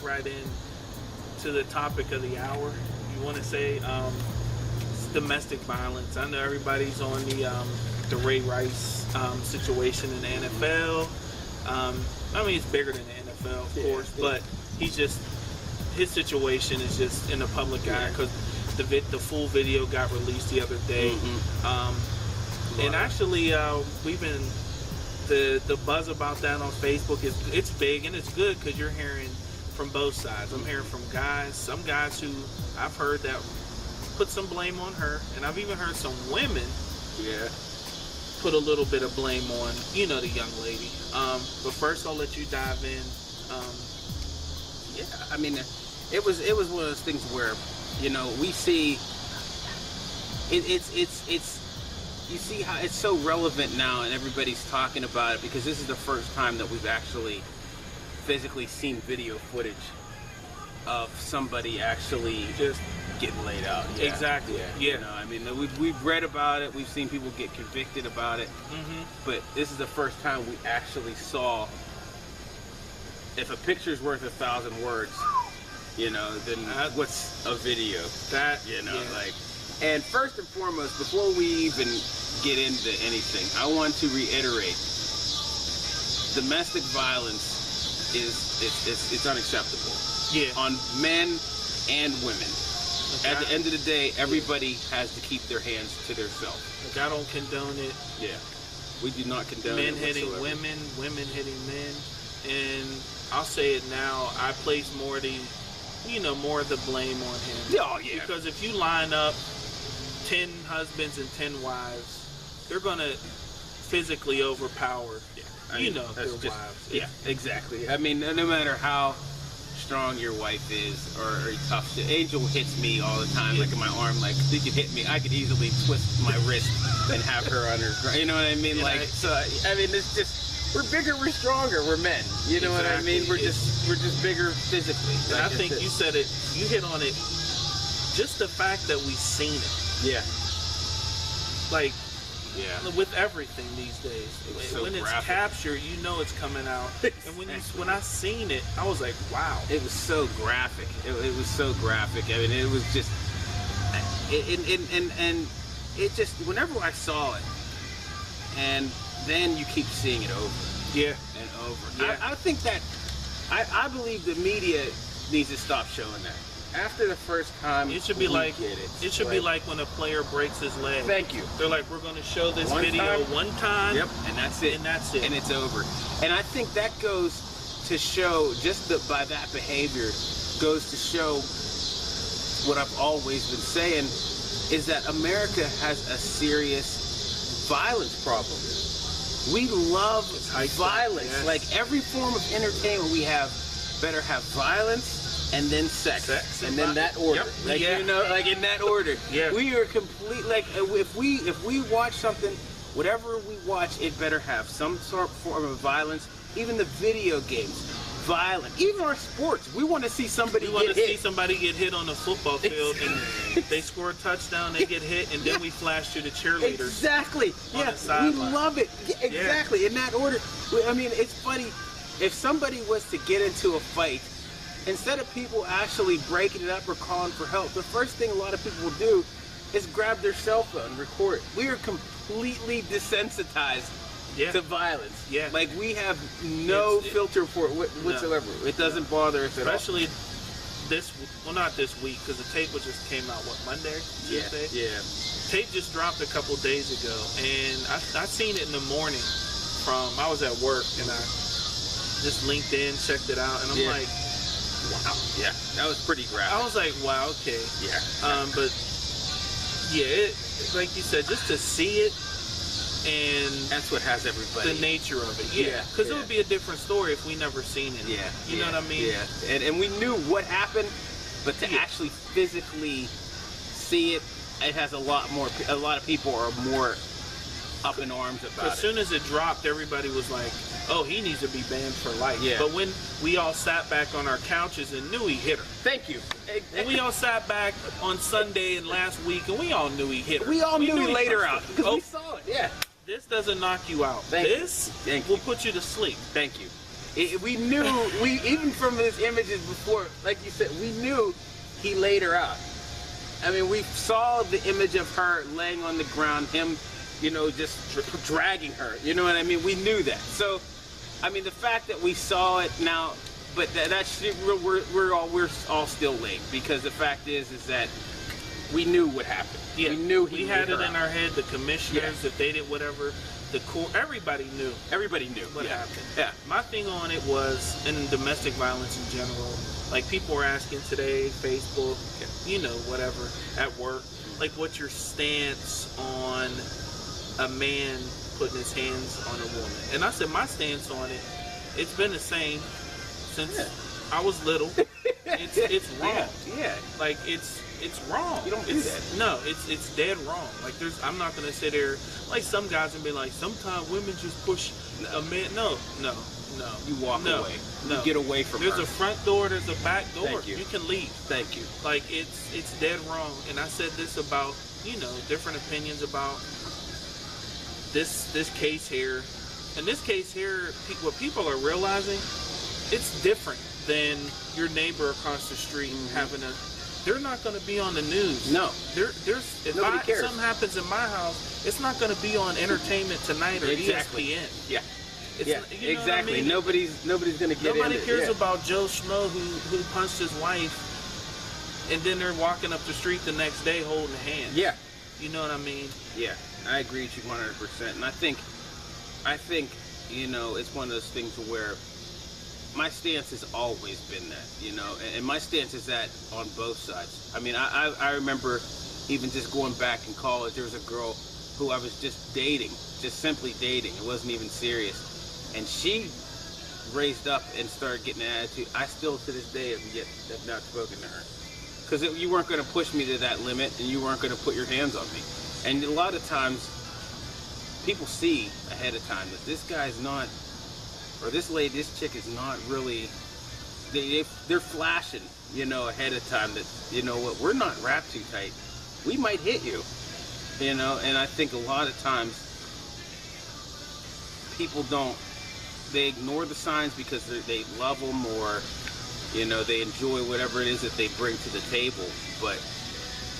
right in to the topic of the hour. You want to say domestic violence. I know everybody's on the Ray Rice situation in the NFL. I mean, it's bigger than the NFL, of course, but his situation is just in the public eye because the full video got released the other day. And actually, we've been the buzz about that on Facebook it's big, and it's good because you're hearing from both sides. I'm hearing from some guys who I've heard that put some blame on her, and I've even heard some women put a little bit of blame on, the young lady. But first, I'll let you dive in. I mean, it was one of those things where, we see it's you see how it's so relevant now, and everybody's talking about it because this is the first time that we've actually physically seen video footage of somebody actually just getting laid out. Exactly. I mean, we've read about it, we've seen people get convicted about it, but this is the first time we actually saw. If a picture's worth 1,000 words, then what's a video? And first and foremost, before we even get into anything, I want to reiterate: domestic violence it's unacceptable. On men and women. At the end of the day, everybody has to keep their hands to themselves. Like, I don't condone it. We do not condone men it hitting whatsoever. women hitting men, and I'll say it now. I place more of the blame on him. Because if you line up 10 husbands and 10 wives, they're gonna physically overpower. Their wives. Exactly. I mean, no matter how strong your wife is or tough, Angel hits me all the time, like in my arm. Like, she could hit me, I could easily twist my wrist and have her on her. You know what I mean? So I mean, it's just. We're bigger, we're stronger, we're men. You know what I mean? We're just bigger physically. And I think you said it, you hit on it, just the fact that we've seen it. With everything these days. When it's captured, it's coming out. And when I seen it, I was like, wow. It was so graphic. It was so graphic. I mean, it was just, and it just, whenever I saw it, and then you keep seeing it over. And over. I think that, I believe the media needs to stop showing that. After the first time, it should be like be like when a player breaks his leg. Thank you. They're like, we're going to show this video one time. And that's it. And it's over. And I think that goes to show, by that behavior, goes to show what I've always been saying, is that America has a serious violence problem. We love violence. Like, every form of entertainment we have better have violence and then sex and then that order. Like in that order. We are complete. Like, if we watch something, whatever we watch, it better have some sort of form of violence. Even the video games, violent. Even our sports, we want to see somebody see somebody get hit on the football field and they score a touchdown, they get hit, and then we flash to the cheerleaders. Exactly. We love it. Exactly. In that order. I mean, it's funny. If somebody was to get into a fight, instead of people actually breaking it up or calling for help, the first thing a lot of people will do is grab their cell phone and record. We are completely desensitized to violence. Like, we have no filter for it whatsoever. No. It doesn't bother us at all. Especially not this week, because the tape just came out, Monday? Tuesday? Tape just dropped a couple days ago, and I seen it in the morning I was at work, and I just linked in, checked it out, and I'm like, wow. That was pretty graphic. I was like, wow, okay. But like you said, just to see it, and that's what has everybody. The nature of it, because it would be a different story if we never seen it. You know what I mean? And we knew what happened, but to actually physically see it, it has a lot of people are more up in arms about it. As soon as it dropped, everybody was like, oh, he needs to be banned for life. But when we all sat back on our couches and knew he hit her. Thank you. And we all sat back on Sunday and last week, and we all knew he hit her. We all knew he laid her out because we saw it. This doesn't knock you out. This will put you to sleep. Thank you. We knew, even from his images before, like you said, we knew he laid her out. I mean, we saw the image of her laying on the ground, him, you know, just dragging her. You know what I mean? We knew that. So, I mean, the fact that we saw it now, but that shit, we're all still late, because the fact is that we knew what happened. Yeah, we knew he we had laid it her in out. our head. The commissioners, if they did whatever, the court, everybody knew Everybody knew what happened. Yeah. My thing on it was, in domestic violence in general, like people were asking today, Facebook, you know, whatever, at work, like what's your stance on a man putting his hands on a woman? And I said my stance on it, it's been the same since I was little. It's wrong. Yeah. Like it's wrong. You don't do that. No, it's dead wrong. Like I'm not gonna sit there like some guys and be like, sometimes women just push a man. No. You walk away. No. You get away from There's her. a front door. There's a back door. Thank you. You can leave. Thank you. Like it's dead wrong. And I said this about, you know, different opinions about this case here. And this case here, what people are realizing, it's different than your neighbor across the street having a. They're not going to be on the news. No. If Nobody cares. something happens in my house, it's not going to be on Entertainment Tonight or Exactly. ESPN. Yeah. It's Yeah. not- you know Exactly. what I mean? Nobody's gonna get Nobody in it. cares Yeah. about Joe Schmo who punched his wife, and then they're walking up the street the next day holding hands. Yeah. You know what I mean? Yeah. I agree with you 100%. And I think, you know, it's one of those things where my stance has always been that, you know, and my stance is that on both sides. I mean, I remember even just going back in college, there was a girl who I was just dating, just simply dating. It wasn't even serious. And she raised up and started getting an attitude. I still, to this day, have not spoken to her. Because you weren't going to push me to that limit, and you weren't going to put your hands on me. And a lot of times, people see ahead of time that this guy's not, or this chick is not really, they're flashing, you know, ahead of time that, you know what, we're not wrapped too tight. We might hit you, you know, and I think a lot of times people they ignore the signs because they love them, or, you know, they enjoy whatever it is that they bring to the table. But,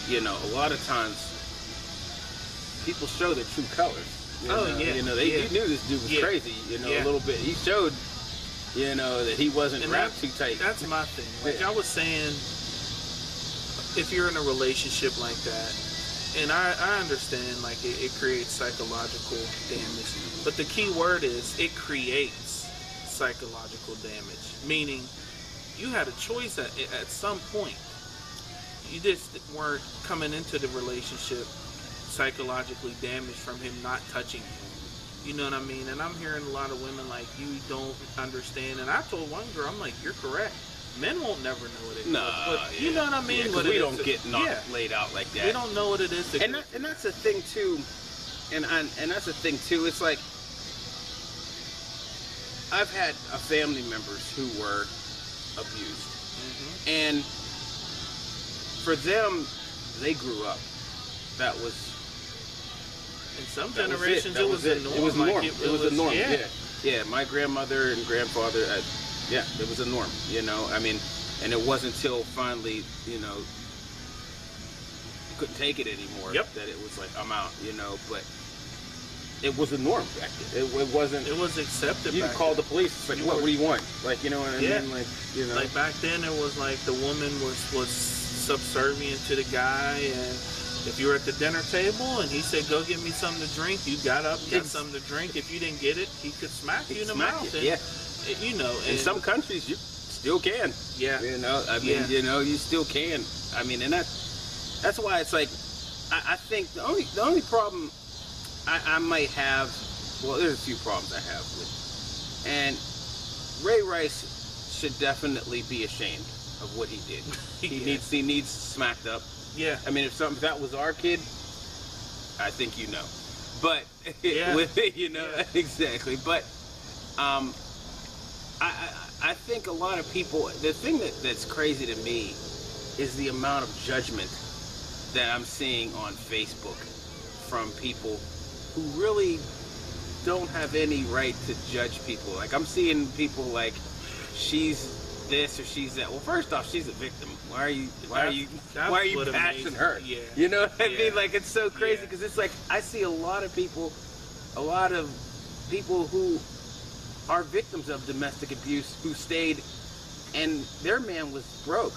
you know, a lot of times people show their true colors. You know, you know, you knew this dude was crazy, you know, a little bit. He showed, you know, that he wasn't wrapped too tight. That's my thing. Like I was saying, if you're in a relationship like that, and I understand, like it creates psychological damage, but the key word is it creates psychological damage. Meaning, you had a choice at some point. You just weren't coming into the relationship psychologically damaged from him not touching you. You know what I mean? And I'm hearing a lot of women like, you don't understand. And I told one girl, I'm like, you're correct. Men won't never know what it is. But you know what I mean? Yeah, 'cause we don't get laid out like that. We don't know what it is. And that's the thing too. And that's the thing too. It's like, I've had family members who were abused, and for them, they grew up. That was. In some generations, it was the norm. It was norm. It was the norm. Yeah. Yeah. My grandmother and grandfather. Yeah, it was a norm. You know, I mean, and it wasn't until finally, you know, you couldn't take it anymore. Yep. That it was like, I'm out. You know, but it was a norm back then. It wasn't. It was accepted. You back call then. the police. It's like, what do you want? Like, you know what I mean? Like, you know. Like back then, it was like the woman was subservient to the guy, and if you were at the dinner table and he said, go get me something to drink, you got up, got something to drink. If you didn't get it, he could smack you in the mouth. And, you know, in some countries, you still can. Yeah. You know, I mean, you know, you still can. I mean, and that's why it's like, I think the only problem I might have, well, there's a few problems I have with, and Ray Rice should definitely be ashamed of what he did. He needs smacked up. Yeah. I mean, if that was our kid, I think you know. But with it, you know, exactly. But I think a lot of people, the thing that's crazy to me is the amount of judgment that I'm seeing on Facebook from people who really don't have any right to judge people. Like, I'm seeing people like, she's this or she's that. Well, first off, she's a victim. Why are you what bashing amazes her? me, yeah. You know what I Yeah. mean? Like, it's so crazy Yeah. because it's like I see a lot of people who are victims of domestic abuse who stayed, and their man was broke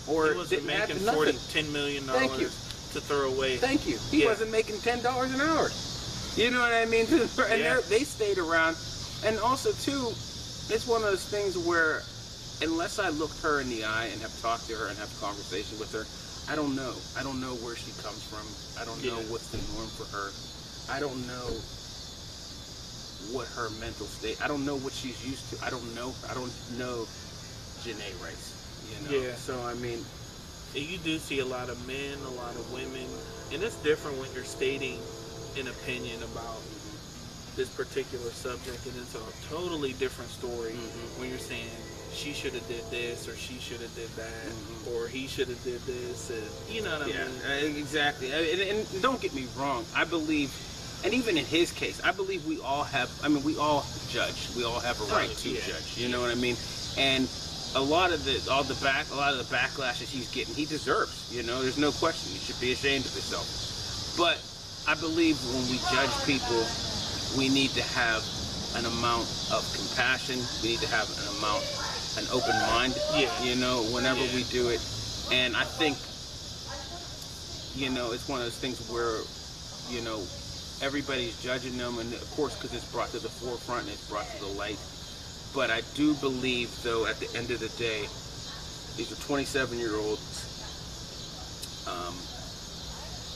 or He wasn't didn't have making nothing. $10 million Thank you. to throw away. Thank you. He Yeah. wasn't making $10 an hour. You know what I mean? And Yeah. they stayed around. And also, too, it's one of those things where, unless I looked her in the eye and have talked to her and have a conversation with her, I don't know. I don't know where she comes from. I don't know Yeah. what's the norm for her. I don't know what her mental state. I don't know what she's used to. I don't know Janae Rice. You know. Yeah. So I mean, And you do see a lot of men, a lot of women, and it's different when you're stating an opinion about this particular subject, and it's a totally different story when you're saying she should have did this or she should have did that or he should have did this, and you know what I mean? Exactly. And don't get me wrong. I believe, and even in his case, I believe we all judge. We all have a right to yeah. judge. You know what I mean? And a lot of the backlash that he's getting, he deserves. You know, there's no question. He should be ashamed of himself. But I believe when we judge people, we need to have an amount of compassion. We need to have an open mind. Yeah. You know, whenever Yeah. we do it. And I think, you know, it's one of those things where, you know, everybody's judging them, and of course, because it's brought to the forefront and it's brought to the light. But I do believe, though, at the end of the day, these are 27-year-olds.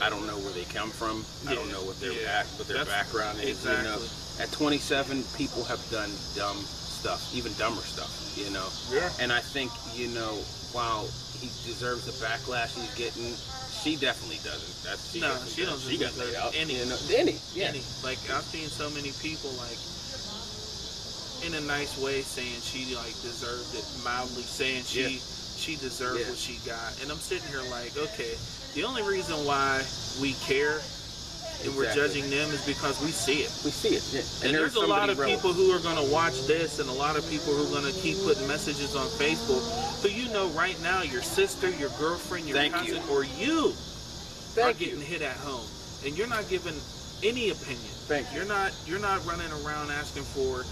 I don't know where they come from. I don't know what their background is. Exactly. You know, at 27, people have done dumb stuff, even dumber stuff. You know. Yeah. And I think, you know, while he deserves the backlash he's getting, she definitely doesn't. She doesn't deserve any. You know, yeah. Any. Like, I've seen so many people, like, in a nice way saying she, like, deserved it, mildly saying she deserved what she got. And I'm sitting here like, okay, the only reason why we care and we're judging them is because we see it. We see it, yeah. And there's a lot of people who are going to watch this, and a lot of people who are going to keep putting messages on Facebook who, you know, right now your sister, your girlfriend, your cousin, or you are getting hit at home, and you're not giving any opinion. You're not running around asking for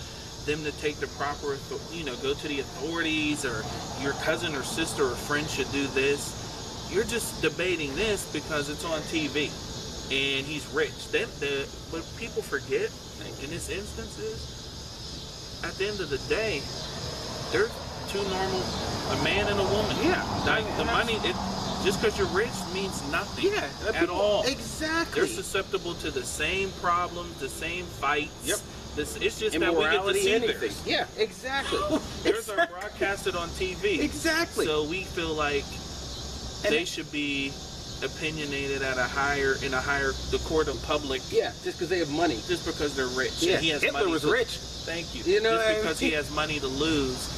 them to take the proper, you know, go to the authorities, or your cousin or sister or friend should do this. You're just debating this because it's on TV and he's rich. What people forget in this instance is, at the end of the day, they're two normal, a man and a woman. Yeah. The money, just because you're rich means nothing at all. Exactly. They're susceptible to the same problems, the same fights. Yep. It's just that we get to see theirs. Yeah, exactly. Theirs are broadcasted on TV. Exactly. So we feel like they should be opinionated at the court of public. Yeah, just because they have money. Just because they're rich. Yeah, He has Hitler money was to, rich. Thank you. You know, just because he has money to lose,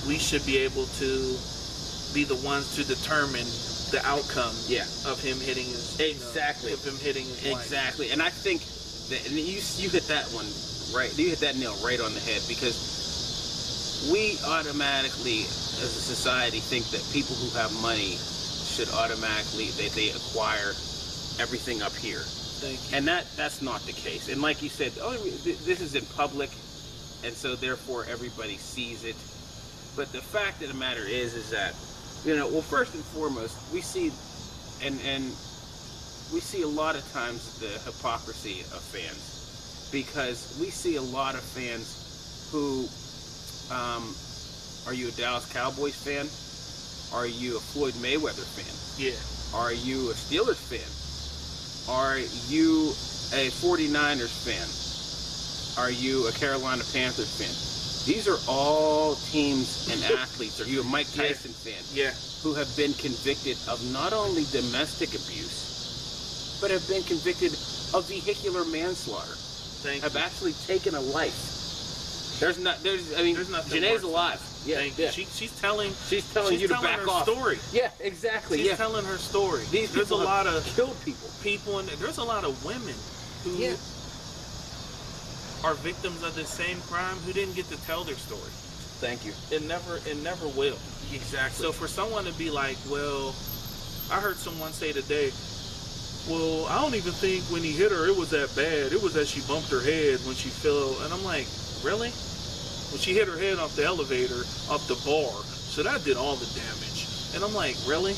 we should be able to be the ones to determine the outcome of him hitting his of him hitting his wife. Exactly. And I think that, and you hit that one right. You hit that nail right on the head, because we automatically, as a society, think that people who have money should automatically they acquire everything up here. Thank you. And that's not the case. And like you said, this is in public, and so therefore everybody sees it. But the fact of the matter is that, you know, well, first and foremost, we see, and we see a lot of times the hypocrisy of fans, because we see a lot of fans who, are you a Dallas Cowboys fan? Are you a Floyd Mayweather fan? Yeah. Are you a Steelers fan? Are you a 49ers fan? Are you a Carolina Panthers fan? These are all teams and athletes. Are you a Mike Tyson fan? Yeah. Who have been convicted of not only domestic abuse, but have been convicted of vehicular manslaughter. Have actually taken a life. There's nothing. Janae's alive. Yeah. She's telling you to back off. Story. Yeah, exactly. She's telling her story. There's a lot of killed people. And there's a lot of women who are victims of this same crime who didn't get to tell their story. Thank you. It never will. Exactly. So for someone to be like, well, I heard someone say today, well, I don't even think when he hit her it was that bad. It was that she bumped her head when she fell. And I'm like, really? When she hit her head off the elevator, off the bar. So that did all the damage. And I'm like, really?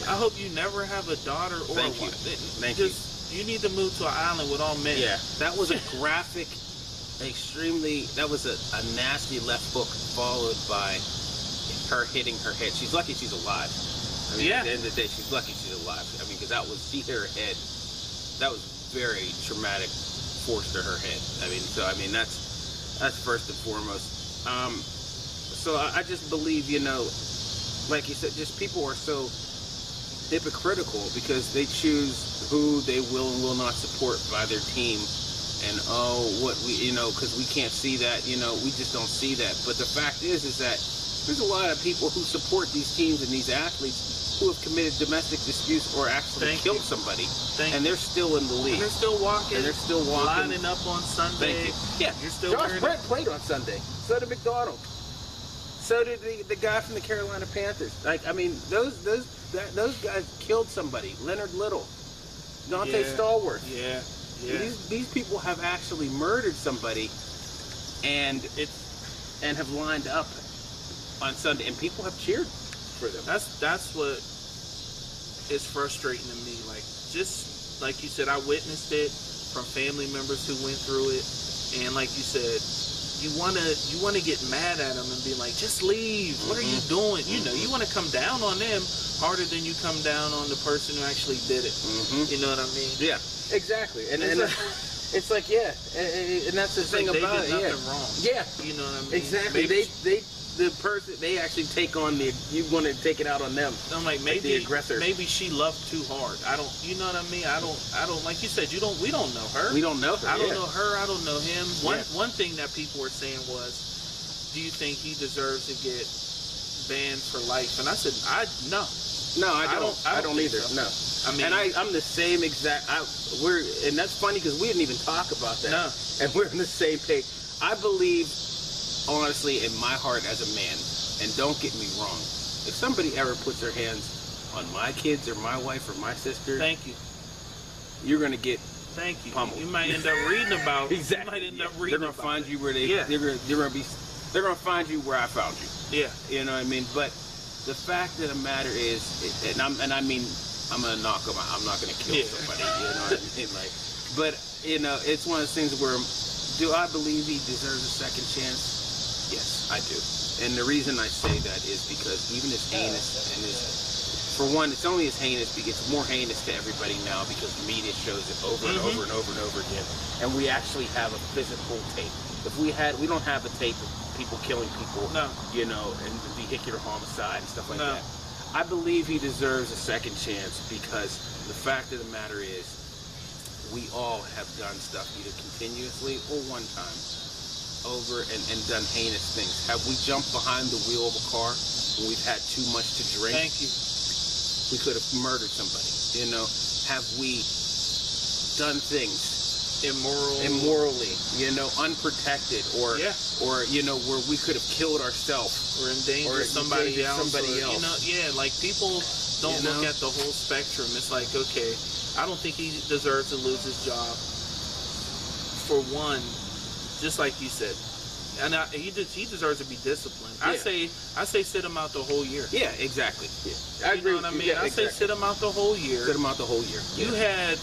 I hope you never have a daughter or Thank a you. wife. Thank you. You need to move to an island with all men. Yeah, that was a graphic, that was a nasty left hook followed by her hitting her head. She's lucky she's alive. I mean, at the end of the day, she's lucky she's alive. I mean, because she hit her head. That was very traumatic force to her head. I mean, that's first and foremost. So I just believe, like you said, just people are so hypocritical because they choose who they will and will not support by their team. And because we can't see that, we just don't see that. But the fact is that there's a lot of people who support these teams and these athletes who have committed domestic disputes or actually killed somebody. And they're still in the league. And they're still walking. And they're still walking. Lining up on Sunday. Thank you. Yeah. You're still Josh Brett played on Sunday. So did McDonald. So did the guy from the Carolina Panthers. Like, I mean, those guys killed somebody. Leonard Little, Dante Stallworth. Yeah. These people have actually murdered somebody, and have lined up on Sunday, and people have cheered for them. That's what is frustrating to me. Like, just like you said, I witnessed it from family members who went through it, and like you said, you wanna get mad at them and be like, just leave. What are you doing? You want to come down on them harder than you come down on the person who actually did it. You know what I mean? Yeah, exactly. And it's like, and that's the thing like about they did it. nothing wrong. Yeah, you know what I mean? Exactly. They actually take on you want to take it out on them. I'm like, maybe the aggressor. Maybe she loved too hard. I don't. You know what I mean? I don't. Like you said, we don't know her. We don't know her. I don't know her. I don't know him. One thing that people were saying was, do you think he deserves to get banned for life? And I said, no. No, I don't. I don't either. So. No. I mean, and I'm the same exact. And that's funny because we didn't even talk about that. No. And we're on the same page. I believe, honestly, in my heart as a man, and don't get me wrong, if somebody ever puts their hands on my kids or my wife or my sister, thank you. You're gonna get. Thank you. Pummeled. You might end up reading about. Exactly. You might end up reading. They're gonna find you where they. Yeah. They're gonna find you where I found you. Yeah. You know what I mean? But the fact of the matter is, I mean, I'm gonna knock them out. I'm not gonna kill somebody. You know what I mean? Like, but it's one of those things where, do I believe he deserves a second chance? Yes, I do. And the reason I say that is because even as heinous and for one, it's only as heinous because it's more heinous to everybody now because the media shows it over and over and over and over again. And we actually have a physical tape. We don't have a tape of people killing people, no. And vehicular homicide and stuff like that. I believe he deserves a second chance because the fact of the matter is, we all have done stuff either continuously or one time over and done heinous things. Have we jumped behind the wheel of a car when we've had too much to drink? Thank you. We could have murdered somebody. Have we done things immorally, unprotected, or where we could have killed ourselves or endangered somebody else. Like people don't look at the whole spectrum. It's like, okay, I don't think he deserves to lose his job. For one, just like you said, and he deserves to be disciplined. Yeah. I say sit him out the whole year. Yeah, exactly. Yeah. I agree. What I mean? Yeah, I say sit him out the whole year. Sit him out the whole year. Yeah.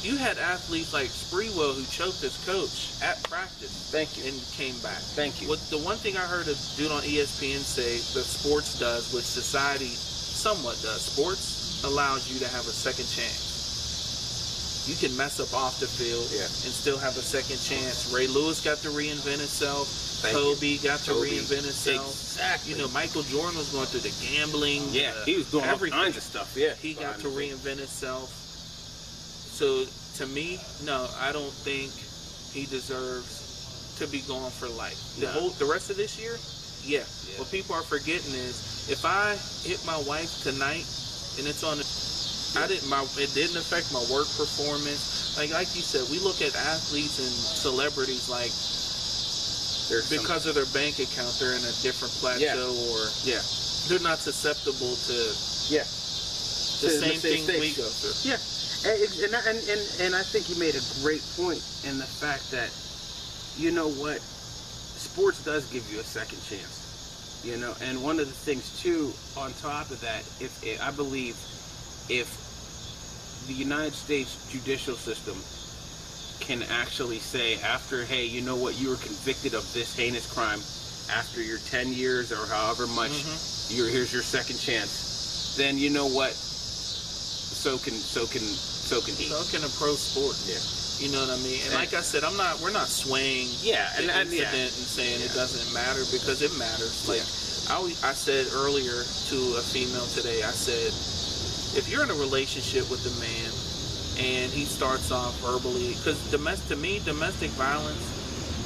You had athletes like Sprewell who choked his coach at practice. Thank you. And came back. Thank you. The one thing I heard a dude on ESPN say that sports does, which society somewhat does, sports allows you to have a second chance. You can mess up off the field and still have a second chance. Ray Lewis got to reinvent himself. Kobe got to reinvent himself. Exactly. Michael Jordan was going through the gambling. Yeah, he was doing all kinds of stuff. Yeah, he got to reinvent himself. So, to me, no, I don't think he deserves to be gone for life. The rest of this year, yeah. What people are forgetting is, if I hit my wife tonight and it's on, it didn't affect my work performance. like you said, we look at athletes and celebrities like because of their bank account, they're in a different plateau, or they're not susceptible to the same things we go through. Yeah, and I think you made a great point in the fact that, you know what, sports does give you a second chance, you know. And one of the things too, on top of that, I believe if the United States judicial system can actually say, after, hey, you know what, you were convicted of this heinous crime, after your 10 years or however much, here's your second chance, then you know what, so can he. So can a pro sport. Yeah. You know what I mean? And like I said, we're not swaying the incident and saying it doesn't matter, because it matters. Like I said earlier to a female today, I said, if you're in a relationship with a man and he starts off verbally, because to me, domestic violence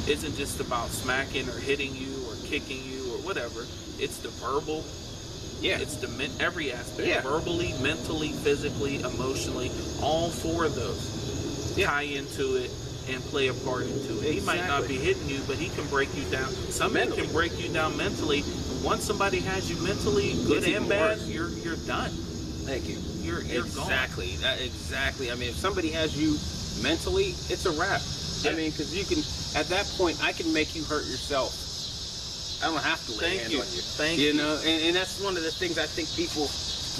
isn't just about smacking or hitting you or kicking you or whatever. It's the verbal. Yeah. It's every aspect. Verbally, mentally, physically, emotionally. All four of those tie into it and play a part into it. Exactly. He might not be hitting you, but he can break you down. Some men can break you down mentally. Once somebody has you mentally, good and bad, you're done. Thank you. You're exactly gone. Exactly. I mean, if somebody has you mentally, it's a wrap. I mean, because you can, at that point, I can make you hurt yourself. I don't have to lay a hand on you. Thank you. You know, and that's one of the things I think people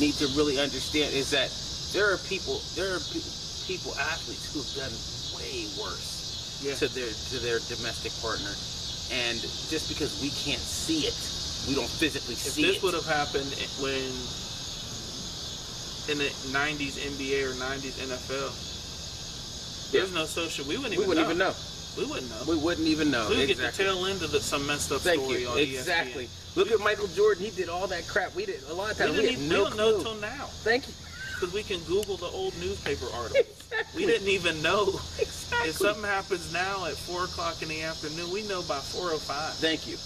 need to really understand, is that there are people, athletes who have done way worse to their domestic partner, and just because we can't see it, we don't physically see it. If this would have happened when in the 90s NBA or 90s NFL, there's no social. We wouldn't even know. We wouldn't know. We wouldn't even know. We would get the tail end of some messed up story on Exactly. ESPN. Look at Michael Jordan. He did all that crap. We did a lot of times. We don't know till now. Thank you. Because we can Google the old newspaper articles. Exactly. We didn't even know. Exactly. If something happens now at 4 o'clock in the afternoon, we know by 4:05. Thank you.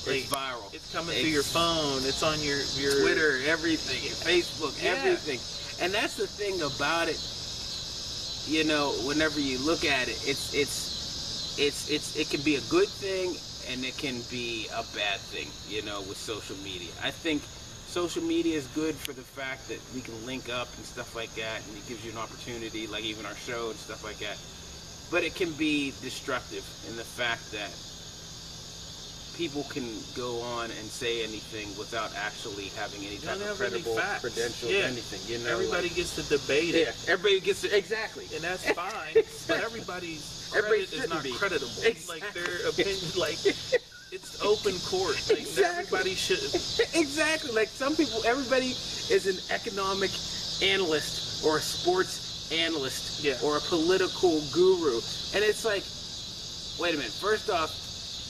Like, it's viral. It's coming through your phone. It's on your Twitter, everything, Facebook, everything. And that's the thing about it. You know, whenever you look at it, it can be a good thing and it can be a bad thing. You know, with social media, I think social media is good for the fact that we can link up and stuff like that, and it gives you an opportunity, like even our show and stuff like that. But it can be destructive in the fact that people can go on and say anything without actually having any type of credible credentials or anything. You know, everybody gets to debate it. Yeah, everybody gets to, exactly. And that's fine, but everybody's credit is not credible. Exactly. Like their opinion, like it's open court. Like everybody should. Exactly. Like some people, everybody is an economic analyst or a sports analyst or a political guru. And it's like, wait a minute, first off,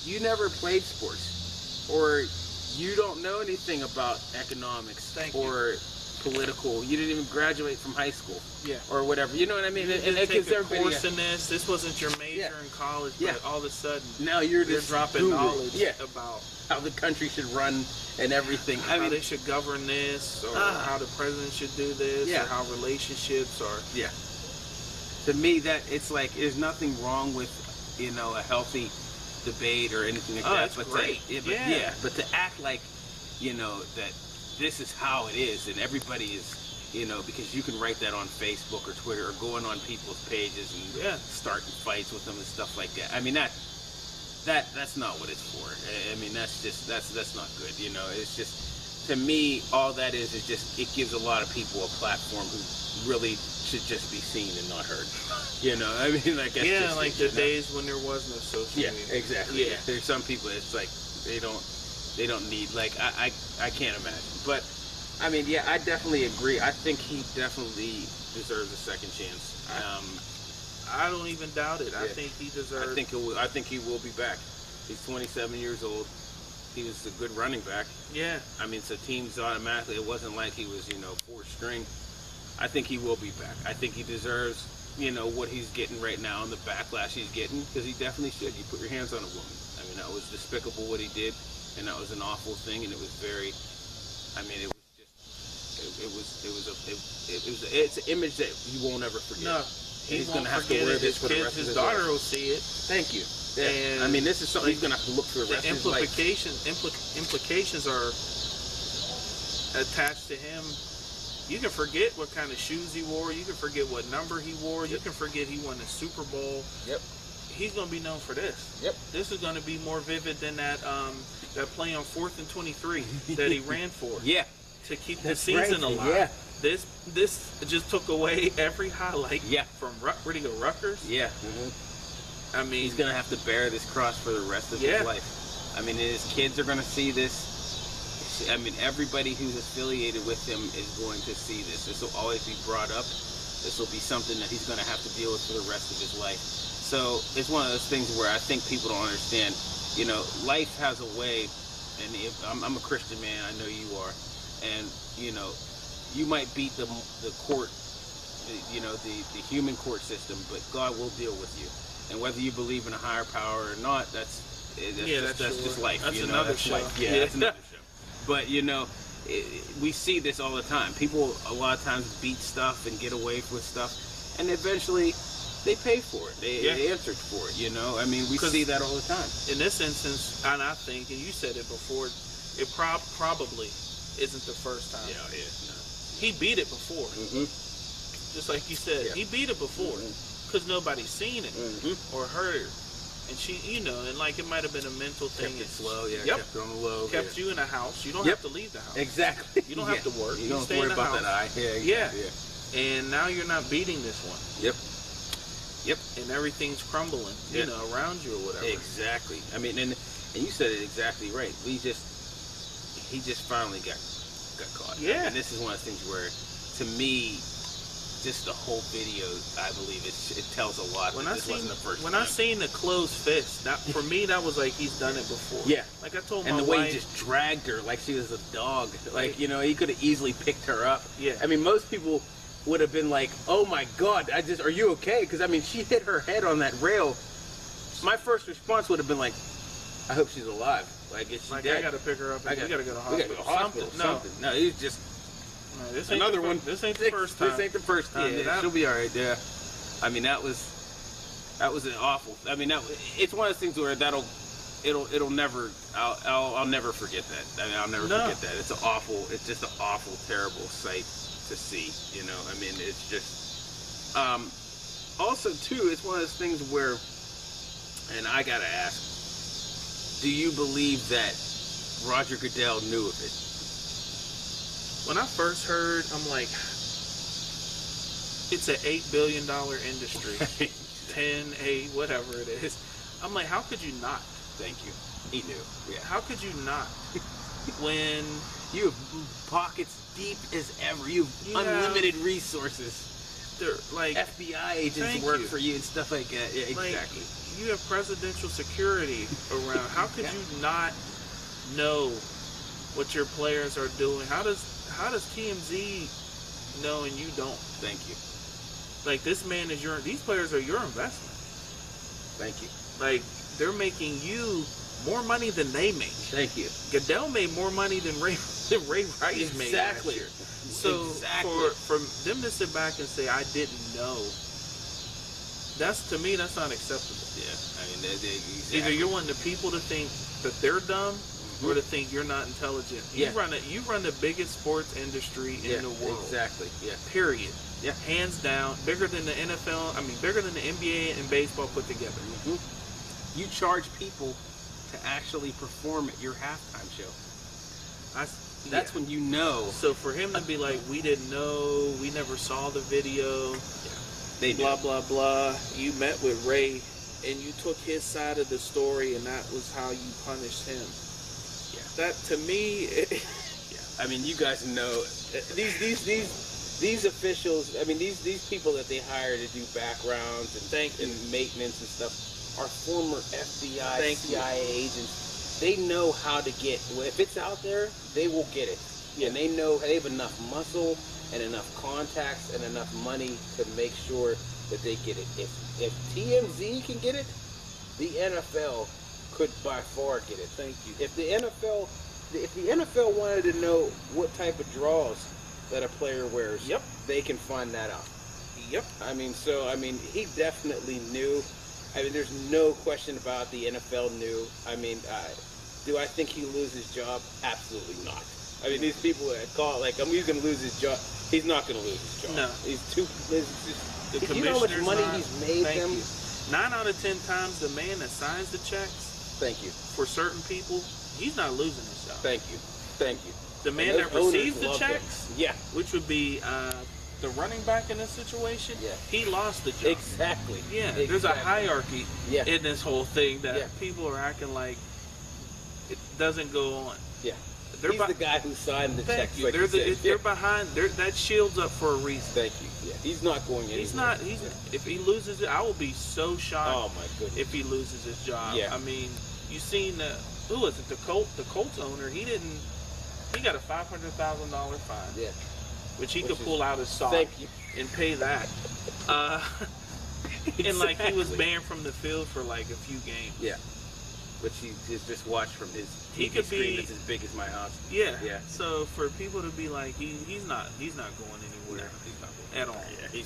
you never played sports, or you don't know anything about economics or political. You didn't even graduate from high school, or whatever. You know what I mean? And it gives everybody a course in this. This wasn't your major in college, but all of a sudden now you're dropping knowledge about how the country should run and everything. How they should govern this, or how the president should do this, or how relationships are. Yeah. To me, that it's like there's nothing wrong with, you know, a healthy debate or anything like that. That's great. But to act like, you know, that this is how it is and everybody is, you know, because you can write that on Facebook or Twitter or going on people's pages and starting fights with them and stuff like that. I mean, that's not what it's for. I mean, that's not good. You know, it's just, to me, all that is just, it gives a lot of people a platform who really should just be seen and not heard. You know, I mean, like like the days when there was no social media. Exactly. Yeah, there's some people. It's like they don't need. Like I can't imagine. But I mean, I definitely agree. I think he definitely deserves a second chance. I don't even doubt it. I think he deserves. I think he will be back. He's 27 years old. He was a good running back. Yeah. I mean, so teams automatically. It wasn't like he was, you know, fourth string. I think he will be back. I think he deserves, you know, what he's getting right now and the backlash he's getting, because he definitely should. You put your hands on a woman. I mean, that was despicable what he did, and that was an awful thing, and it was very. I mean, it was just. It's an image that you won't ever forget. No, he He's won't gonna have to forget wear it. this His for the kids, rest of his his daughter life. will see it. Thank you. Yeah. And I mean, this is something like, he's gonna have to look for the The rest of his life. implications are attached to him. You can forget what kind of shoes he wore. You can forget what number he wore. You can forget he won the Super Bowl. Yep. He's going to be known for this. Yep. This is going to be more vivid than that play on 4th and 23 that he ran for. Yeah. To keep the That's season right. alive. Yeah. This just took away every highlight. Yeah. From where'd he go? Rutgers. Yeah. I mean, He's gonna have to bear this cross for the rest of his life. I mean, his kids are gonna see this. I mean, everybody who's affiliated with him is going to see this. This will always be brought up. This will be something that he's gonna have to deal with for the rest of his life. So it's one of those things where I think people don't understand. You know, life has a way, and if, I'm a Christian man. I know you are, and you know, you might beat the court, the human court system, but God will deal with you. And whether you believe in a higher power or not, that's just life. That's you know, another that's show. life. Yeah, that's another show. But you know, we see this all the time. People a lot of times beat stuff and get away with stuff, and eventually they pay for it. They answered for it. You know, I mean, we see that all the time. In this instance, and I think, and you said it before, it probably isn't the first time. Yeah, no. He beat it before. Just like you said, he beat it before because nobody's seen it or heard it. And she, you know, and like it might have been a mental thing. Kept it slow, kept it on the low. Kept you in a house. You don't have to leave the house. Exactly. You don't have to work. You don't have stay to worry in the about house. that eye. Yeah. And now you're not beating this one. Yep. And everything's crumbling, you know, around you or whatever. Exactly. I mean, and you said it exactly right. He just finally got caught. Yeah. And this is one of the things where, to me, just the whole video, I believe it tells a lot. When this wasn't the first time. I seen the closed fist, that for me that was like he's done it before. Yeah. Like I told my wife. And the way he just dragged her like she was a dog. Like, you know, he could have easily picked her up. Yeah. I mean, most people would have been like, "Oh my God, are you okay?" Because I mean, she hit her head on that rail. My first response would have been like, "I hope she's alive. Like, is she dead? I gotta pick her up. We gotta go to hospital. We gotta go to hospital. Something. No, he's just this another one. This ain't the first time. This ain't the first time. Yeah, she'll be all right. Yeah. I mean, that was an awful. I mean, it's one of those things where it'll never. I'll never forget that. I mean, I'll never forget that. It's just an awful, terrible sight to see. You know, I mean, it's just. Also, too, it's one of those things where, and I gotta ask, do you believe that Roger Goodell knew of it? When I first heard, I'm like, it's an $8 billion industry, 10, whatever it is. I'm like, how could you not? Thank you. He knew. Yeah. How could you not? When you have pockets deep as ever, you have unlimited resources. They're like FBI agents work for you and stuff like that. Yeah, exactly. Like, you have presidential security around. How could you not know what your players are doing? How does TMZ know and you don't? Thank you. Like, this man is these players are your investment. Thank you. Like, they're making you more money than they make. Thank you. Goodell made more money than Ray Rice made last year. So for them to sit back and say, I didn't know, to me, that's not acceptable. Yeah. I mean, exactly. Either you're wanting the people to think that they're dumb, or to think you're not intelligent. You run the biggest sports industry in the world. Exactly. Yeah. Period. Yeah. Hands down, bigger than the NFL. I mean, bigger than the NBA and baseball put together. You charge people to actually perform at your halftime show. That's when you know. So for him to be like, we didn't know, we never saw the video, they blah, blah, blah. You met with Ray and you took his side of the story and that was how you punished him. Yeah. That, to me... I mean, you guys know, these officials, I mean, these people that they hire to do backgrounds and maintenance and stuff are former FBI, CIA agents. They know how to get, if it's out there, they will get it. Yeah. And they have enough muscle and enough contacts and enough money to make sure that they get it. If TMZ can get it, the NFL could by far get it. Thank you. If the NFL wanted to know what type of draws that a player wears, they can find that out. Yep. I mean, he definitely knew. I mean, there's no question about the NFL knew. I mean, do I think he'll lose his job? Absolutely not. I mean, these people that call it like, he's going to lose his job. He's not going to lose his job. No. He's too. The You know how much commissioner's money not- he's made Thank them? you. 9 out of 10 times, the man that signs the checks Thank you. for certain people, he's not losing his job. Thank you. Thank you. The man And that those owners receives the love him. checks, Yeah. which would be the running back in this situation, Yeah. he lost the job. Exactly. Yeah, there's a Exactly. hierarchy Yeah. in this whole thing that Yeah. people are acting like it doesn't go on. Yeah. They're He's be- the guy who signed the Thank checks. you. Like They're, you said. they're behind. That shield's up for a reason. Thank you. Yeah. He's not going anywhere. He's not. He's if he loses it, I will be so shocked. Oh my goodness. If he loses his job. Yeah. I mean, you seen who was it? The Colts owner. He got a $500,000 fine, Yeah. which he Which could is- pull out his sock Thank you. and pay that. And like he was Exactly. banned from the field for like a few games. Yeah. Which he just watched from his He TV could screen be- that's as big as my house. Yeah. Yeah. So for people to be like he's not going anywhere He's not going at all. Yeah.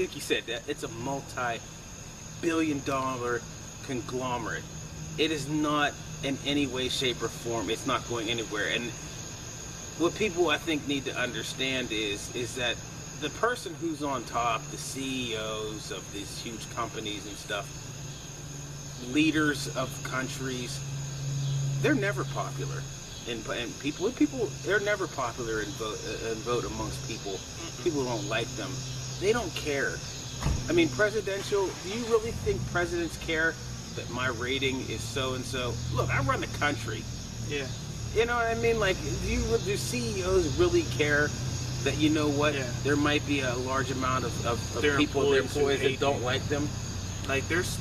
Like you said, that it's a multi-billion-dollar conglomerate. It is not in any way, shape, or form. It's not going anywhere. And what people I think need to understand is that the person who's on top, the CEOs of these huge companies and stuff, leaders of countries, they're never popular. And people, they're never popular in vote amongst people. People don't like them. They don't care. I mean, presidential. Do you really think presidents care that my rating is so and so? Look, I run the country. Yeah. You know what I mean? Like, do CEOs really care that, you know what, Yeah. there might be a large amount of Their people, their employees who employees that hate don't them. like them? Like there's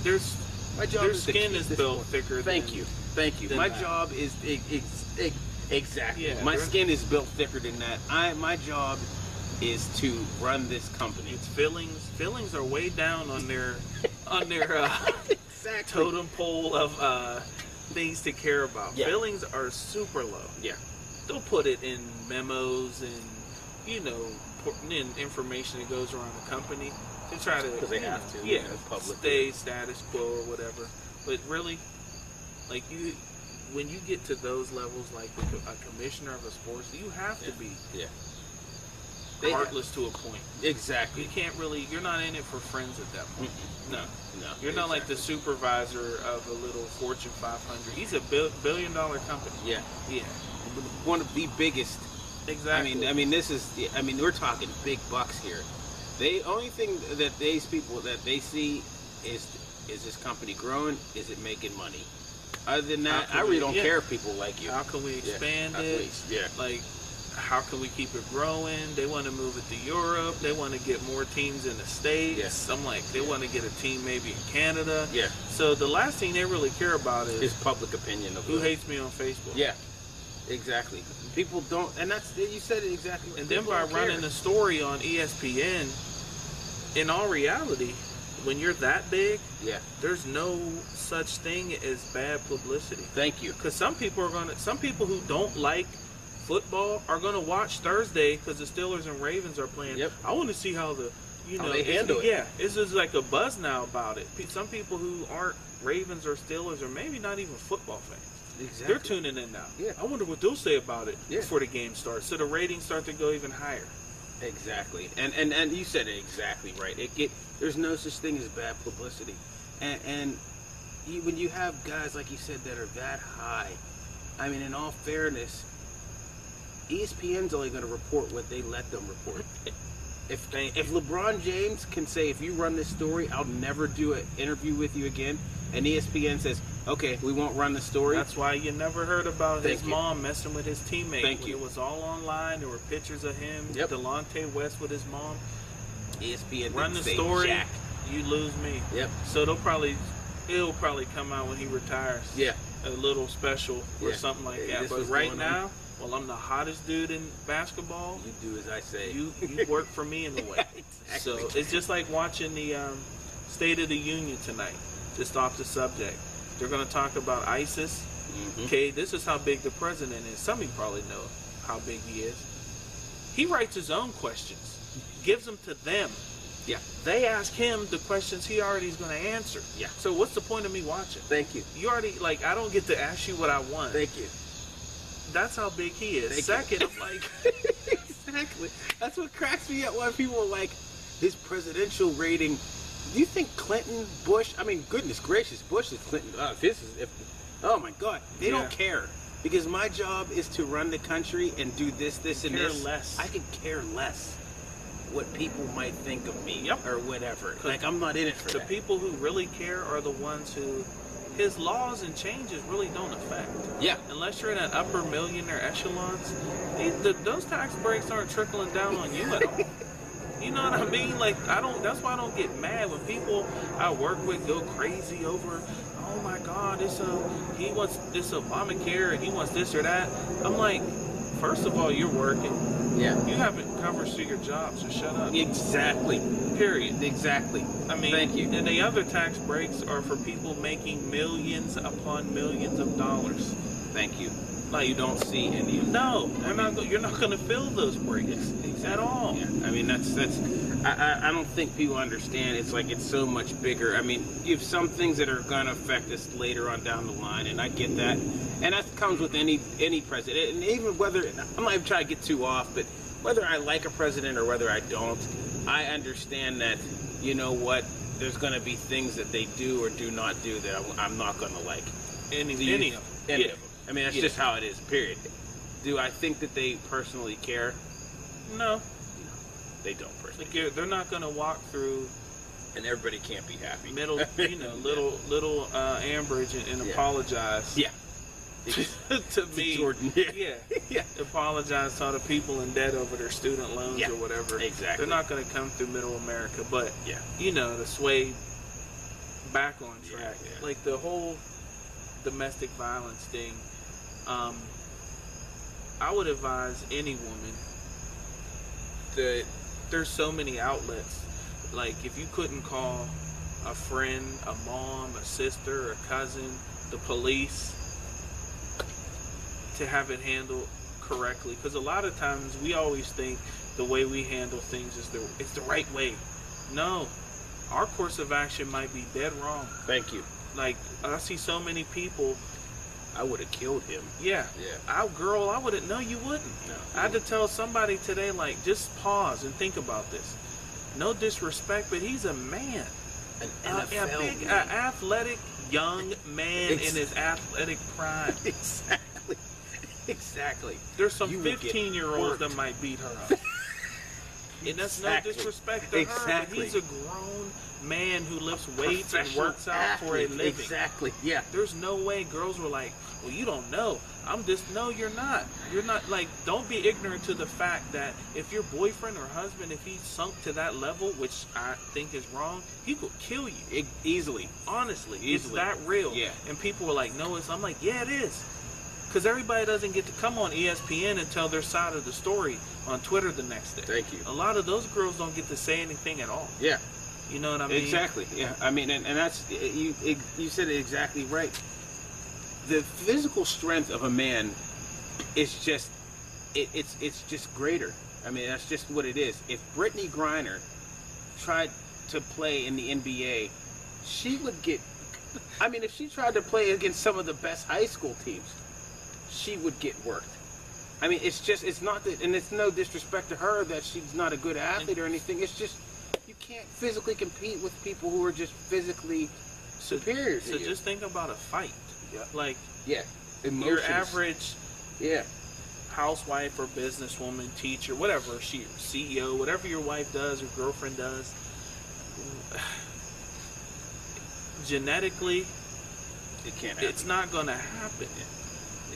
My job their is to skin keep is this built point. thicker. Thank than, you. Thank you. than My that. job is exactly. Yeah, My they're- skin is built thicker than that. My job is to run this company. It's feelings. Feelings are way down on their Exactly. totem pole of things to care about. Yeah. Feelings are super low. Yeah. They'll put it in memos and in information that goes around the company to try to Because they have to, yeah, public. stay status quo or whatever. But really, like when you get to those levels, like a commissioner of a sports, you have to be Yeah. heartless to a point. Exactly. You can't really. You're not in it for friends at that point. No. No. You're not like the supervisor of a little Fortune 500. He's a billion-dollar company. Yeah. Yeah, One of the biggest. exactly. I mean, this is. I mean, we're talking big bucks here. The only thing that these people that they see is this company growing? Is it making money? Other than that, How I can really we- don't yeah. care if people like you. How can we expand it? Yeah. Like, how can we keep it growing? They want to move it to Europe. They want to get more teams in the States. Yeah. I'm like, they want to get a team maybe in Canada. Yeah. So the last thing they really care about is His public opinion of who hates me on Facebook. Yeah. Exactly. People don't, and that's you said it exactly. And then People by don't care. running the story on ESPN, in all reality, when you're that big, Yeah. there's no such thing as bad publicity. Thank you. Because some people who don't like football are gonna watch Thursday because the Steelers and Ravens are playing. Yep. I want to see how they they handle it. Yeah, it's just like a buzz now about it. Some people who aren't Ravens or Steelers or maybe not even football fans, Exactly. they're tuning in now. Yeah. I wonder what they'll say about it Yeah. before the game starts. So the ratings start to go even higher. Exactly, and you said it exactly right. There's no such thing as bad publicity, and when you have guys like you said that are that high, I mean, in all fairness, ESPN's only going to report what they let them report. If LeBron James can say, if you run this story, I'll never do an interview with you again, and ESPN says, okay, we won't run the story. That's why you never heard about Thank his you. mom messing with his teammate. Thank When you. It was all online. There were pictures of him, Yep. Delonte West with his mom. ESPN Run the didn't say story, jack. you lose me. Yep. So it'll probably come out when he retires. Yeah. A little special or Yeah. something like Yeah, that. this But was right going on. now, well, I'm the hottest dude in basketball. You do as I say. You work for me in a way. So Exactly. it's just like watching the State of the Union tonight. Just off the subject, they're going to talk about ISIS. Mhm. Okay, this is how big the president is. Some of you probably know how big he is. He writes his own questions, gives them to them. Yeah. They ask him the questions he already is going to answer. Yeah. So what's the point of me watching? Thank you. You already, like, I don't get to ask you what I want. Thank you. That's how big he is. Thank you. Second, I'm like, Exactly. That's what cracks me up when people are like, his presidential rating. Do you think Clinton, Bush? I mean, goodness gracious, Bush is Clinton. Oh my God, they don't care, because my job is to run the country and do this, and care this. less. I could care less what people might think of me Yep. or whatever. Like, I'm not in it for the that. people who really care are the ones who his laws and changes really don't affect. Yeah. Unless you're in an upper millionaire echelons, those tax breaks aren't trickling down on you at all. You know what I mean? Like, that's why I don't get mad when people I work with go crazy over, oh my God, he wants this Obamacare and he wants this or that. I'm like, first of all, you're working. Yeah. You haven't covered through your job, so shut up. Exactly. Period. Exactly. I mean, Thank you. And the other tax breaks are for people making millions upon millions of dollars. Thank you. Like, You don't see any of no, you're not going to fill those breaks at all. Yeah, I mean that's I don't think people understand. It's like it's so much bigger. I mean, you have some things that are going to affect us later on down the line, and I get that, and that comes with any president. And even whether I'm not even trying to get too off, but whether I like a president or whether I don't, I understand that. You know what? There's going to be things that they do or do not do that I'm not going to like. Any of them. Any Yeah. of them. I mean, that's Yeah. just how it is. Period. Do I think that they personally care? No. They don't personally. Like, they're not going to walk through And everybody can't be happy. little Ambridge and Yeah. apologize. Yeah. To me. Jordan. Yeah. Yeah. Apologize to all the people in debt over their student loans Yeah. or whatever. Exactly. They're not going to come through middle America, but Yeah. to sway back on track. Yeah, yeah. Like the whole domestic violence thing, I would advise any woman that there's so many outlets. Like, if you couldn't call a friend, a mom, a sister, a cousin, the police to have it handled correctly, because a lot of times we always think the way we handle things is the right way. No, our course of action might be dead wrong. Thank you. Like, I see so many people. I would have killed him. Yeah. Yeah. I wouldn't. No, you wouldn't. No. I had to tell somebody today, like, just pause and think about this. No disrespect, but he's a man. An A NFL big, man. athletic young man in his athletic prime. Exactly. Exactly. There's some You will get 15-year-olds worked. that might beat her up. And that's Exactly. no disrespect to her, Exactly. but he's a grown man who lifts weights and works out for a Athlete. living. Exactly. Yeah. There's no way girls were like, well, you don't know. No, you're not. You're not, like, don't be ignorant to the fact that if your boyfriend or husband, if he's sunk to that level, which I think is wrong, he could kill you. Easily. Honestly, it's Easily. that real. Yeah. And people were like, no, I'm like, yeah, it is. Because everybody doesn't get to come on ESPN and tell their side of the story on Twitter the next day. Thank you. A lot of those girls don't get to say anything at all. Yeah. You know what I mean? Exactly. Yeah. I mean, and that's you said it exactly right. The physical strength of a man is just it's just greater. I mean, that's just what it is. If Brittany Griner tried to play in the NBA, she would get. I mean, if she tried to play against some of the best high school teams, she would get worked. I mean, it's not that, and it's no disrespect to her that she's not a good athlete or anything. It's just you can't physically compete with people who are just physically superior to So you. just think about a fight. Yeah. Like, Yeah. your Emotions. average Yeah. housewife or businesswoman, teacher, whatever, CEO, whatever your wife does or girlfriend does, genetically, It can't happen. it's not going to happen.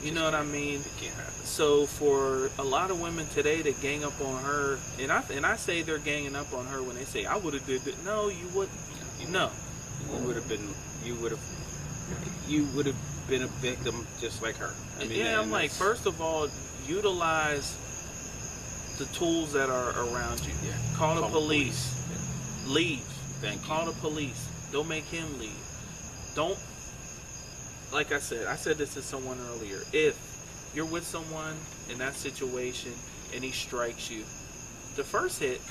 You know what I mean? It can't happen. So for a lot of women today to gang up on her, and I say they're ganging up on her when they say I would have did it. No, you wouldn't. No. You would have been a victim just like her. I mean, Yeah, I'm and like, that's- first of all, utilize the tools that are around you. Yeah. Call the police. Leave. Thank you. Call the police. Don't make him leave. Don't, like I said this to someone earlier. If you're with someone in that situation and he strikes you, the first hit,